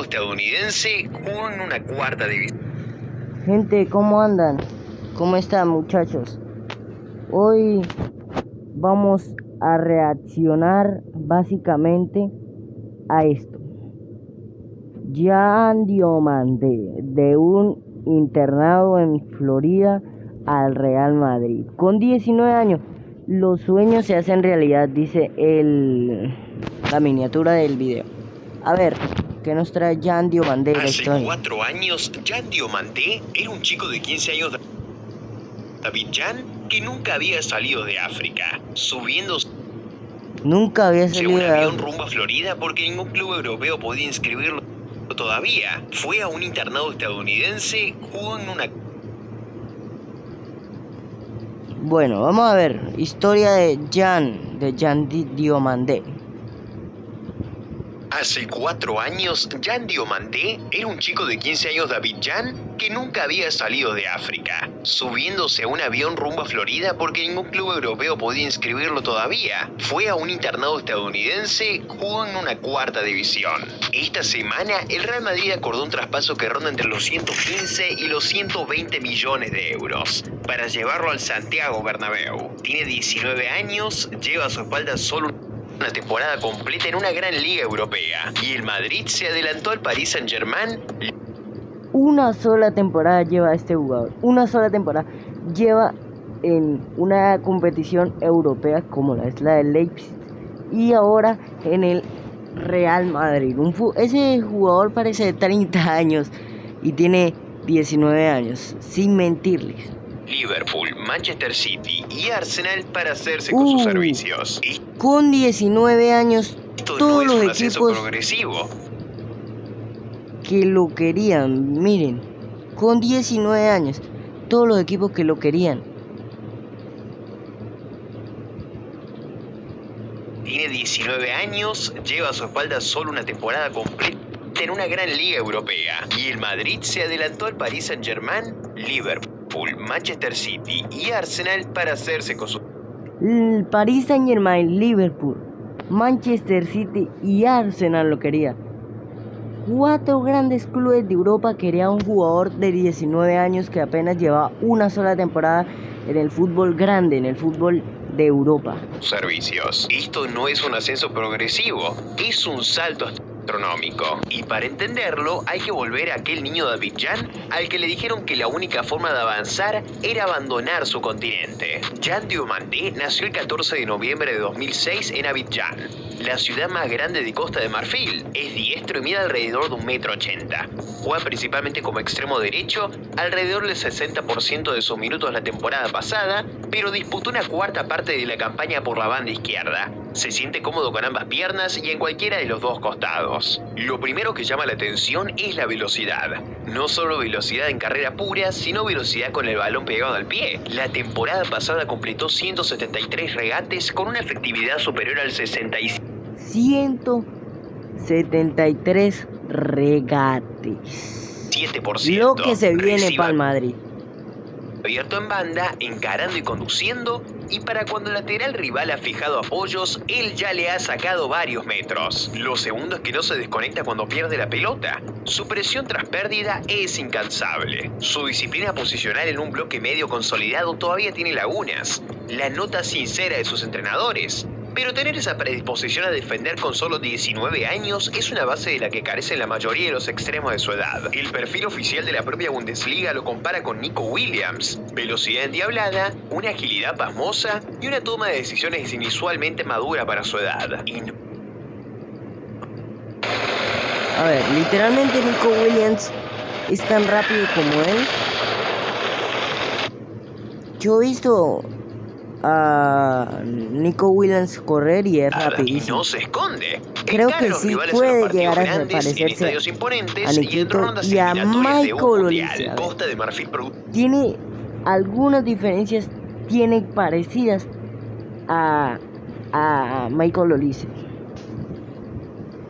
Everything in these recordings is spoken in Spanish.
internado estadounidense jugó en una cuarta división. Gente, ¿cómo andan? ¿Cómo están, muchachos? Hoy vamos a reaccionar básicamente a esto. Jean Diomandé, de un internado en Florida al Real Madrid. Con 19 años, los sueños se hacen realidad, dice la miniatura del video. A ver, ¿qué nos trae Jean Diomandé? Hace 4 años, Jean Diomandé era un chico de 15 años de Abidjan que nunca había salido de África, Nunca había salido un de avión África. rumbo a Florida porque ningún club europeo podía inscribirlo todavía. Fue a un internado estadounidense, jugó en una... Bueno, vamos a ver, historia de Jean Diomandé. Hace 4 años, Jean Diomandé era un chico de 15 años de Abidjan que nunca había salido de África, subiéndose a un avión rumbo a Florida porque ningún club europeo podía inscribirlo todavía. Fue a un internado estadounidense, jugó en una cuarta división. Esta semana, el Real Madrid acordó un traspaso que ronda entre los 115 y los 120 millones de euros para llevarlo al Santiago Bernabéu. Tiene 19 años, lleva a su espalda solo una temporada completa en una gran liga europea y el Madrid se adelantó al Paris Saint-Germain. Una sola temporada lleva este jugador, una sola temporada lleva en una competición europea como la del Leipzig y ahora en el Real Madrid. Ese jugador parece de 30 años y tiene 19 años, sin mentirles. Liverpool, Manchester City y Arsenal para hacerse con sus servicios. Con 19 años, Esto todos no es los un ascenso equipos progresivo que lo querían, miren, con 19 años, todos los equipos que lo querían. Tiene 19 años, lleva a su espalda solo una temporada completa en una gran liga europea y el Madrid se adelantó al Paris Saint-Germain, Liverpool, Manchester City y Arsenal para hacerse con su... El Paris Saint-Germain, Liverpool, Manchester City y Arsenal lo quería. 4 grandes clubes de Europa querían un jugador de 19 años que apenas llevaba una sola temporada en el fútbol grande, en el fútbol de Europa. Servicios. Esto no es un ascenso progresivo, es un salto astronómico. Y para entenderlo, hay que volver a aquel niño de Abidjan al que le dijeron que la única forma de avanzar era abandonar su continente. Jean Diomandé nació el 14 de noviembre de 2006 en Abidjan, la ciudad más grande de Costa de Marfil. Es diestro y mide alrededor de 1,80 m. Juega principalmente como extremo derecho, alrededor del 60% de sus minutos la temporada pasada, pero disputó una cuarta parte de la campaña por la banda izquierda. Se siente cómodo con ambas piernas y en cualquiera de los dos costados. Lo primero que llama la atención es la velocidad. No solo velocidad en carrera pura, sino velocidad con el balón pegado al pie. La temporada pasada completó 173 regates con una efectividad superior al 65%. 173 regates. 7%. Lo que se viene para el Madrid. Abierto en banda, encarando y conduciendo, y para cuando el lateral rival ha fijado apoyos, él ya le ha sacado varios metros. Lo segundo es que no se desconecta cuando pierde la pelota. Su presión tras pérdida es incansable. Su disciplina posicional en un bloque medio consolidado todavía tiene lagunas. La nota sincera de sus entrenadores. Pero tener esa predisposición a defender con solo 19 años es una base de la que carecen la mayoría de los extremos de su edad. El perfil oficial de la propia Bundesliga lo compara con Nico Williams. Velocidad endiablada, una agilidad pasmosa y una toma de decisiones inusualmente madura para su edad. A ver, literalmente Nico Williams es tan rápido como él. Yo he visto a Nico Williams correr y es Y rapidísimo. no se esconde. Creo que sí puede llegar a parecerse a Nikito y a Michael Olise. Costa de Marfil tiene algunas diferencias, tiene parecidas a Michael Olise.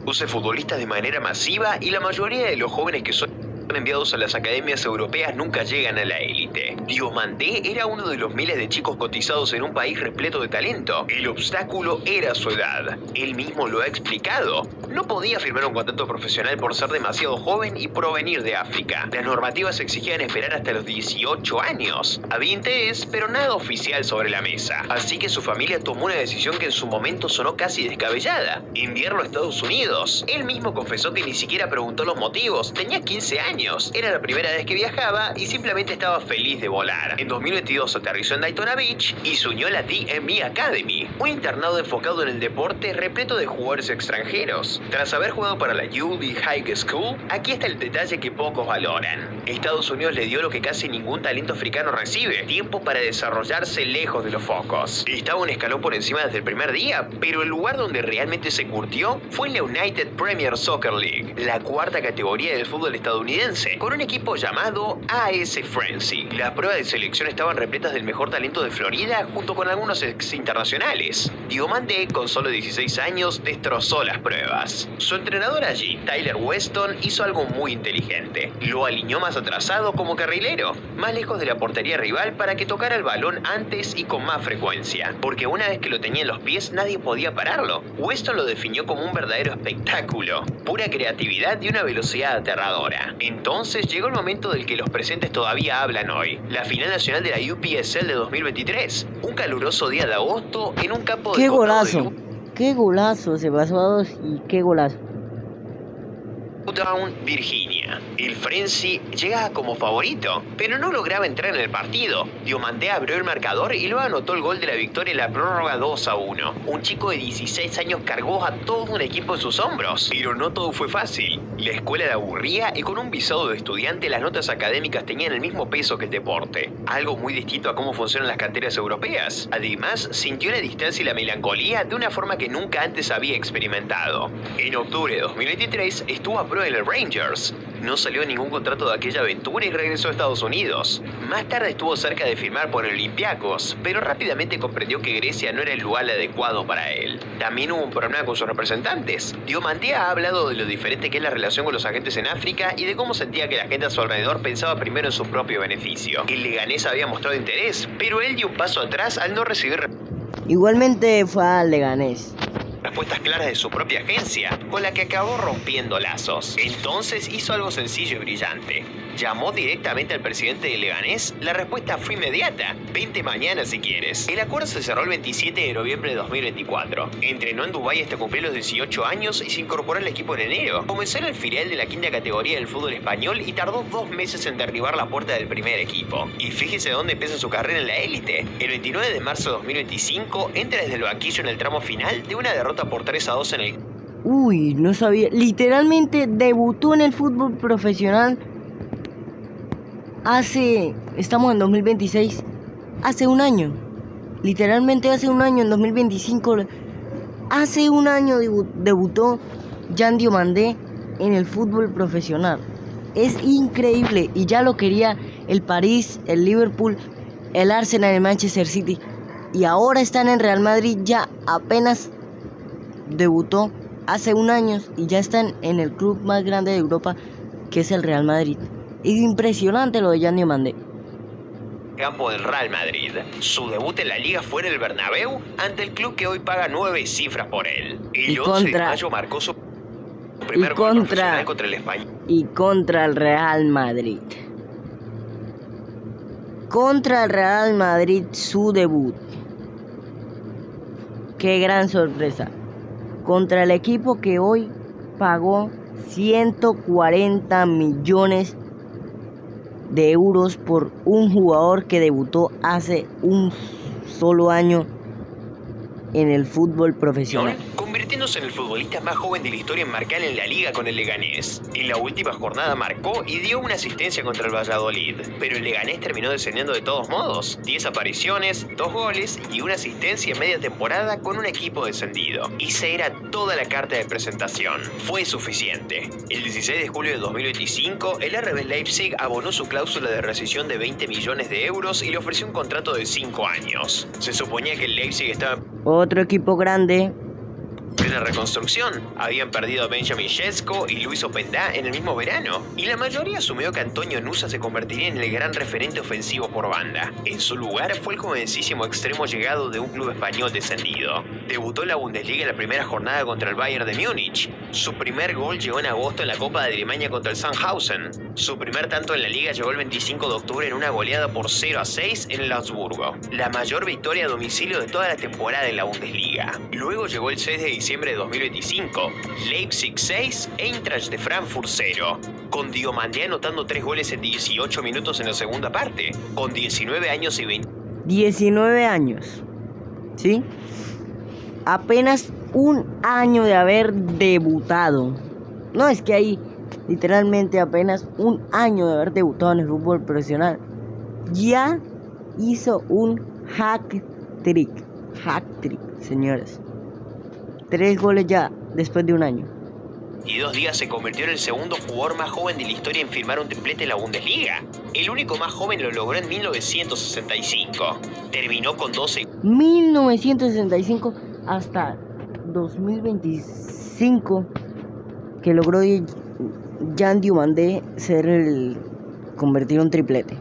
Use futbolistas de manera masiva y la mayoría de los jóvenes que son enviados a las academias europeas nunca llegan a la élite. Diomandé era uno de los miles de chicos cotizados en un país repleto de talento. El obstáculo era su edad. Él mismo lo ha explicado. No podía firmar un contrato profesional por ser demasiado joven y provenir de África. Las normativas exigían esperar hasta los 18 años. Había interés, pero nada oficial sobre la mesa. Así que su familia tomó una decisión que en su momento sonó casi descabellada: enviarlo a Estados Unidos. Él mismo confesó que ni siquiera preguntó los motivos. Tenía 15 años. Era la primera vez que viajaba y simplemente estaba feliz de volar. En 2022 aterrizó en Daytona Beach y se unió a la DMV Academy, un internado enfocado en el deporte repleto de jugadores extranjeros. Tras haber jugado para la UD High School, aquí está el detalle que pocos valoran. Estados Unidos le dio lo que casi ningún talento africano recibe: tiempo para desarrollarse lejos de los focos. Estaba un escalón por encima desde el primer día, pero el lugar donde realmente se curtió fue en la United Premier Soccer League, la cuarta categoría del fútbol estadounidense, con un equipo llamado AS Frenzy. Las pruebas de selección estaban repletas del mejor talento de Florida junto con algunos ex internacionales. Diomandé, con solo 16 años, destrozó las pruebas. Su entrenador allí, Tyler Weston, hizo algo muy inteligente. Lo alineó más atrasado como carrilero, más lejos de la portería rival para que tocara el balón antes y con más frecuencia, porque una vez que lo tenía en los pies nadie podía pararlo. Weston lo definió como un verdadero espectáculo, pura creatividad y una velocidad aterradora. Entonces llegó el momento del que los presentes todavía hablan hoy: la final nacional de la UPSL de 2023. Un caluroso día de agosto en un campo de... ¡Qué golazo! ¡Qué golazo! Se pasó a 2 y qué golazo. Newtown, Virginia. El Frenzy llegaba como favorito, pero no lograba entrar en el partido. Diomandé abrió el marcador y luego anotó el gol de la victoria en la prórroga 2-1. Un chico de 16 años cargó a todo un equipo en sus hombros. Pero no todo fue fácil. La escuela le aburría y con un visado de estudiante las notas académicas tenían el mismo peso que el deporte. Algo muy distinto a cómo funcionan las canteras europeas. Además, sintió la distancia y la melancolía de una forma que nunca antes había experimentado. En octubre de 2023 estuvo a prueba en el Rangers. No salió ningún contrato de aquella aventura y regresó a Estados Unidos. Más tarde estuvo cerca de firmar por el Olympiacos, pero rápidamente comprendió que Grecia no era el lugar adecuado para él. También hubo un problema con sus representantes. Diomandé ha hablado de lo diferente que es la relación con los agentes en África y de cómo sentía que la gente a su alrededor pensaba primero en su propio beneficio. El Leganés había mostrado interés, pero él dio un paso atrás al no recibir Igualmente fue al Leganés. respuestas claras de su propia agencia, con la que acabó rompiendo lazos. Entonces hizo algo sencillo y brillante. Llamó directamente al presidente de Leganés. La respuesta fue inmediata: vente mañana si quieres. El acuerdo se cerró el 27 de noviembre de 2024. Entrenó en Dubái hasta cumplir los 18 años y se incorporó al equipo en enero. Comenzó en el filial de la quinta categoría del fútbol español y tardó 2 meses en derribar la puerta del primer equipo. Y fíjese dónde empieza su carrera en la élite. El 29 de marzo de 2025 entra desde el banquillo en el tramo final de una derrota por 3-2 en el... Uy, no sabía. Literalmente debutó en el fútbol profesional estamos en 2026, hace un año. Literalmente hace un año, en 2025. Hace un año debutó Jan Diomandé en el fútbol profesional. Es increíble. Y ya lo quería el París, el Liverpool, el Arsenal, el Manchester City. Y ahora están en Real Madrid. Ya apenas debutó hace un año y ya están en el club más grande de Europa, que es el Real Madrid. Es impresionante lo de Jan Diomandé. Campo del Real Madrid. Su debut en la liga fue en el Bernabéu ante el club que hoy paga 9 cifras por él. El 11 de mayo marcó su primer gol profesional contra el Español. Y contra el Real Madrid. Contra el Real Madrid su debut. Qué gran sorpresa. Contra el equipo que hoy pagó 140 millones de euros por un jugador que debutó hace un solo año en el fútbol profesional, convirtiéndose en el futbolista más joven de la historia en marcar en la liga con el Leganés. En la última jornada marcó y dio una asistencia contra el Valladolid, pero el Leganés terminó descendiendo de todos modos. 10 apariciones, 2 goles y una asistencia en media temporada con un equipo descendido. Esa era toda la carta de presentación. Fue suficiente. El 16 de julio de 2025, el RB Leipzig abonó su cláusula de rescisión de 20 millones de euros y le ofreció un contrato de 5 años. Se suponía que el Leipzig estaba... Otro equipo grande. plena reconstrucción. Habían perdido a Benjamin Sesko y Luis Openda en el mismo verano, y la mayoría asumió que Antonio Nusa se convertiría en el gran referente ofensivo por banda. En su lugar fue el jovencísimo extremo llegado de un club español descendido. Debutó en la Bundesliga en la primera jornada contra el Bayern de Múnich. Su primer gol llegó en agosto en la Copa de Alemania contra el Sandhausen. Su primer tanto en la liga llegó el 25 de octubre en una goleada por 0-6 en el Augsburgo, la mayor victoria a domicilio de toda la temporada en la Bundesliga. Luego llegó el 6 de diciembre de 2025, Leipzig 6, Eintracht de Frankfurt 0, con Diomandé anotando 3 goles en 18 minutos en la segunda parte, con 19 años y 20. 19 años, ¿sí? Apenas un año de haber debutado. No, es que hay literalmente apenas un año de haber debutado en el fútbol profesional. Ya hizo un hat-trick. Hat-trick, señores. 3 goles ya después de un año. Y 2 días se convirtió en el segundo jugador más joven de la historia en firmar un triplete en la Bundesliga. El único más joven lo logró en 1965. Terminó con 12. 1965 hasta 2025 que logró Jan Diomandé convertir un triplete.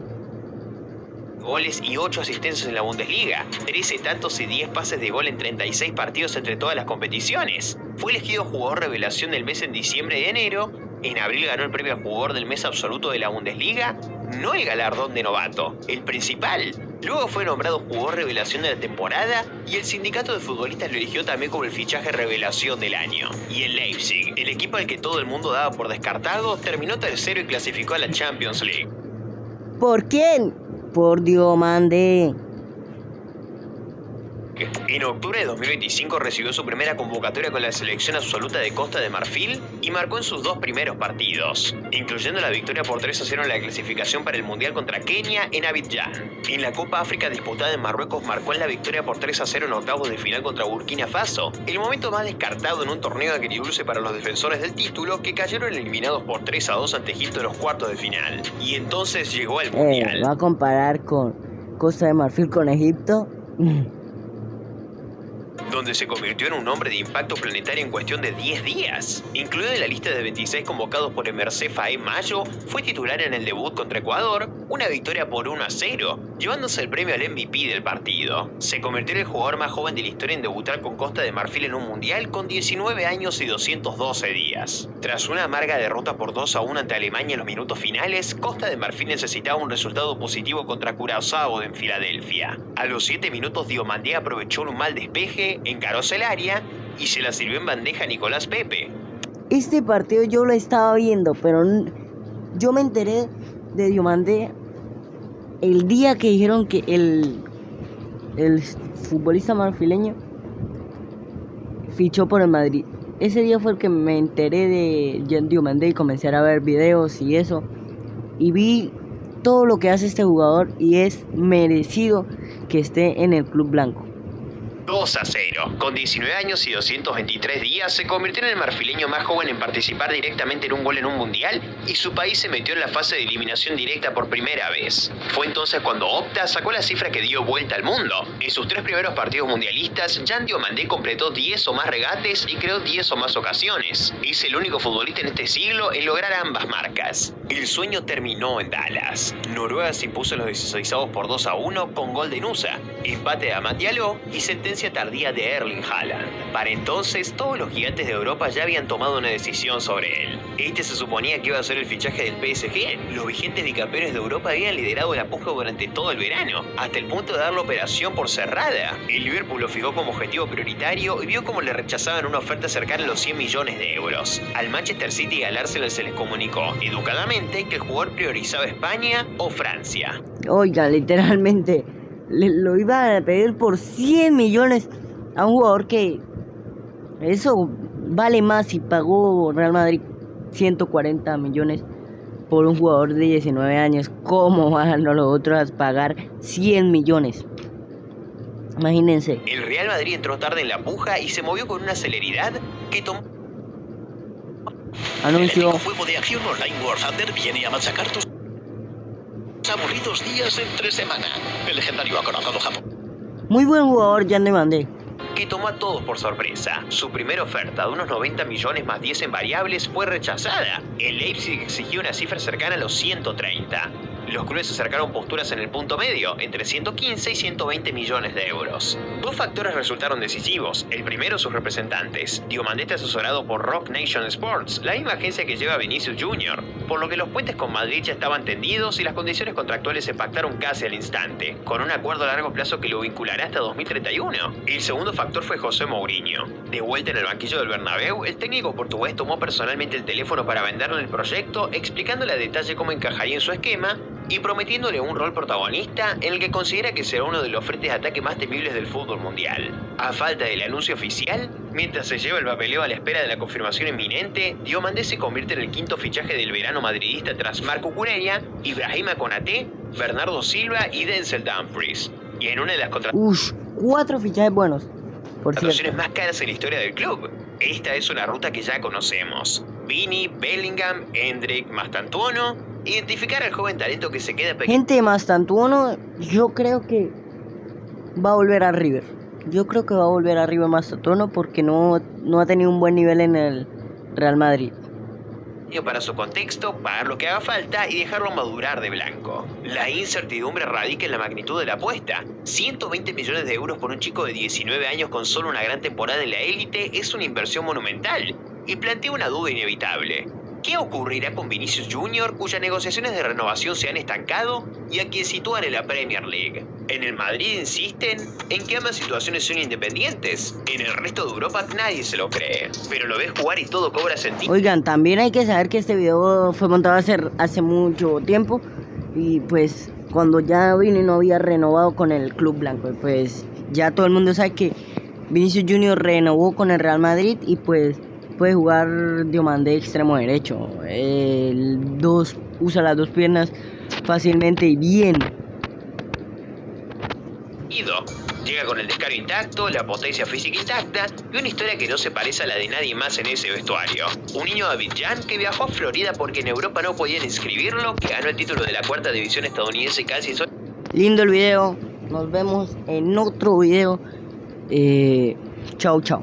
Goles y 8 asistencias en la Bundesliga, 13 tantos y 10 pases de gol en 36 partidos entre todas las competiciones. Fue elegido jugador revelación del mes en diciembre y enero. En abril ganó el premio al jugador del mes absoluto de la Bundesliga, no el galardón de novato, el principal. Luego fue nombrado jugador revelación de la temporada y el sindicato de futbolistas lo eligió también como el fichaje revelación del año. Y el Leipzig, el equipo al que todo el mundo daba por descartado, terminó tercero y clasificó a la Champions League. ¿Por quién? Por Diomandé. En octubre de 2025 recibió su primera convocatoria con la selección absoluta de Costa de Marfil y marcó en sus 2 primeros partidos, incluyendo la victoria por 3-0 en la clasificación para el Mundial contra Kenia en Abidjan. En la Copa África disputada en Marruecos marcó en la victoria por 3-0 en octavos de final contra Burkina Faso, el momento más descartado en un torneo agridulce para los defensores del título, que cayeron eliminados por 3-2 ante Egipto en los cuartos de final. Y entonces llegó al Mundial. ¿Va a comparar con Costa de Marfil con Egipto? Donde se convirtió en un hombre de impacto planetario en cuestión de 10 días. Incluido en la lista de 26 convocados por Emerse Faé Mayo, fue titular en el debut contra Ecuador, una victoria por 1-0, llevándose el premio al MVP del partido. Se convirtió en el jugador más joven de la historia en debutar con Costa de Marfil en un mundial con 19 años y 212 días. Tras una amarga derrota por 2-1 ante Alemania en los minutos finales, Costa de Marfil necesitaba un resultado positivo contra Curazao en Filadelfia. A los 7 minutos Diomandé aprovechó un mal despeje, encaró el área y se la sirvió en bandeja a Nicolás Pepe. Este partido yo lo estaba viendo, pero yo me enteré de Diomandé el día que dijeron que el futbolista marfileño fichó por el Madrid. Ese día fue el que me enteré de Jan Diomandé y comencé a ver videos y eso. Y vi todo lo que hace este jugador y es merecido que esté en el club blanco. 2-0. Con 19 años y 223 días, se convirtió en el marfileño más joven en participar directamente en un gol en un mundial y su país se metió en la fase de eliminación directa por primera vez. Fue entonces cuando Opta sacó la cifra que dio vuelta al mundo. En sus 3 primeros partidos mundialistas, Jan Diomandé completó 10 o más regates y creó 10 o más ocasiones. Es el único futbolista en este siglo en lograr ambas marcas. El sueño terminó en Dallas. Noruega se impuso en los 16avos por 2-1 con gol de Nusa, empate de Amad Diallo y sentencia tardía de Erling Haaland. Para entonces, todos los gigantes de Europa ya habían tomado una decisión sobre él. Este se suponía que iba a ser el fichaje del PSG. Los vigentes bicampeones de Europa habían liderado la puja durante todo el verano, hasta el punto de dar la operación por cerrada. El Liverpool lo fijó como objetivo prioritario y vio cómo le rechazaban una oferta cercana a los 100 millones de euros. Al Manchester City y al Arsenal se les comunicó, educadamente, que el jugador priorizaba España o Francia. Oiga, literalmente lo iba a pedir por 100 millones a un jugador que eso vale más si pagó Real Madrid 140 millones por un jugador de 19 años. ¿Cómo van los otros a pagar 100 millones? Imagínense. El Real Madrid entró tarde en la puja y se movió con una celeridad que tomó. Anunció. El juego de acción online War Thunder viene a machacar tus aburridos días entre semana. El legendario acorazado Japón. Muy buen jugador, Jan Diomandé. Que que tomó a todos por sorpresa. Su primera oferta de unos 90 millones más 10 en variables fue rechazada. El Leipzig exigió una cifra cercana a los 130. Los clubes acercaron posturas en el punto medio, entre 115 y 120 millones de euros. Dos factores resultaron decisivos. El primero, sus representantes. Diomandé está asesorado por Rock Nation Sports, la misma agencia que lleva a Vinicius Jr., por lo que los puentes con Madrid ya estaban tendidos y las condiciones contractuales se pactaron casi al instante, con un acuerdo a largo plazo que lo vinculará hasta 2031. El segundo factor fue José Mourinho. De vuelta en el banquillo del Bernabéu, el técnico portugués tomó personalmente el teléfono para venderle el proyecto, explicándole a detalle cómo encajaría en su esquema y prometiéndole un rol protagonista en el que considera que será uno de los frentes de ataque más temibles del fútbol mundial. A falta del anuncio oficial, mientras se lleva el papeleo a la espera de la confirmación inminente, Diomandé se convierte en el quinto fichaje del verano madridista tras Marco Cucurella, Ibrahima Konaté, Bernardo Silva y Denzel Dumfries. Y en una de las 4 fichajes buenos, por contrataciones cierto. más caras en la historia del club. Esta es una ruta que ya conocemos. Vini, Bellingham, Endrick, Mastantuono. Identificar al joven talento que se queda pequeño. Gente, Mastantuono, yo creo que va a volver a River. Yo creo que va a volver a River Mastantuono porque no ha tenido un buen nivel en el Real Madrid. Para su contexto, pagar lo que haga falta y dejarlo madurar de blanco. La incertidumbre radica en la magnitud de la apuesta. 120 millones de euros por un chico de 19 años con solo una gran temporada en la élite es una inversión monumental y plantea una duda inevitable. ¿Qué ocurrirá con Vinicius Jr., cuyas negociaciones de renovación se han estancado y a quien sitúan en la Premier League? En el Madrid insisten en que ambas situaciones son independientes. En el resto de Europa nadie se lo cree, pero lo ves jugar y todo cobra sentido. Oigan, también hay que saber que este video fue montado hace mucho tiempo y pues cuando ya Vini no había renovado con el Club Blanco, pues ya todo el mundo sabe que Vinicius Jr. renovó con el Real Madrid y pues puede jugar Diomandé extremo derecho. Usa las dos piernas fácilmente y bien. Llega con el descaro intacto, la potencia física intacta y una historia que no se parece a la de nadie más en ese vestuario. Un niño de Abidjan que viajó a Florida porque en Europa no podían inscribirlo, que ganó el título de la cuarta división estadounidense casi solo. Lindo el video. Nos vemos en otro video. Chao, chao.